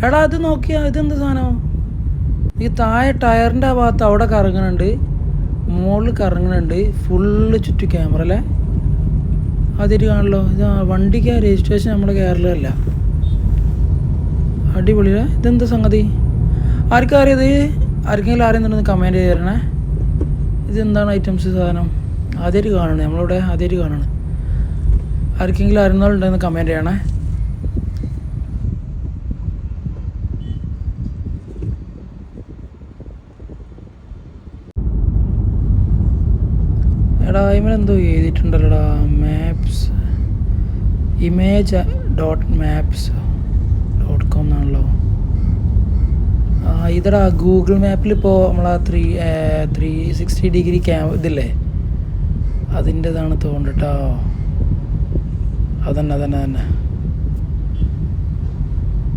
എടാ അത് നോക്കിയാ ഇതെന്ത് സാധനം? ഈ താഴെ ടയറിൻ്റെ ആ ഭാഗത്ത് അവിടെ കറങ്ങുന്നുണ്ട്, മുകളിൽ കറങ്ങുന്നുണ്ട്, ഫുള്ള് ചുറ്റും ക്യാമറ അല്ലേ? അതിരി കാണല്ലോ. ഇത് വണ്ടിക്ക് രജിസ്ട്രേഷൻ നമ്മുടെ കേരളമല്ല. അടിപൊളിയല്ലേ? ഇതെന്താ സംഗതി? ആർക്കും അറിയത്? ആർക്കെങ്കിലും അറിയുന്നുണ്ടെന്ന് കമൻറ്റ് ചെയ്തരണേ. ഇതെന്താണ് ഐറ്റംസ് സാധനം? ആദ്യമായിട്ട് കാണണം നമ്മളിവിടെ, ആദ്യമായിട്ട് കാണണം. ആർക്കെങ്കിലും അറിയുന്നവരുണ്ടെന്ന് കമൻറ്റ് ചെയ്യണേ. എടാ ഇവനെന്തോ എഴുതിയിട്ടുണ്ടല്ലോടാ, മാപ്സ് image.maps.com എന്നാണല്ലോ. ഇതടാ ഗൂഗിൾ മാപ്പിലിപ്പോൾ നമ്മളാ 360 ഡിഗ്രി ഇതില്ലേ, അതിൻ്റെതാണ് തോന്നുന്നുട്ടോ. അതന്നെ